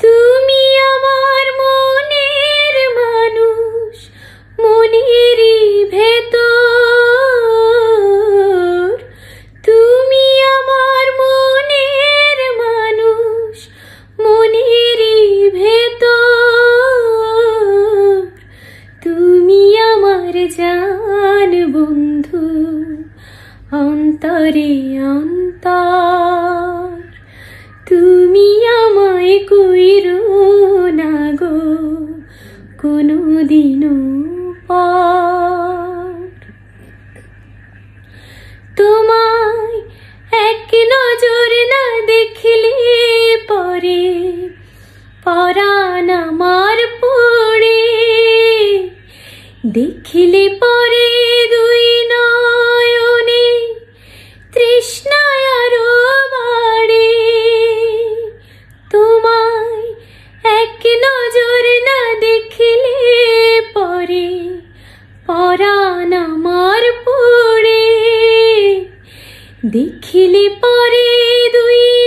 তুমি আমার মনের মানুষ, মনেরই ভেতর। তুমি আমার মনের মানুষ, মনেরই ভেতর। তুমি আমার জান বন্ধু, অন্তরে অন্তর। তুমি আমায় কইরো না গো কোনোদিনও পর। তোমায় এক নজর না দেখলে পরে পরাণ আমার পড়ে। দেখিলে পরে দুই নয়নে তৃষ্ণায় আরো বাড়ে। তোমায় এক নজর না দেখলে পরে পরাণ আমার পড়ে। দেখিলে পরে দুই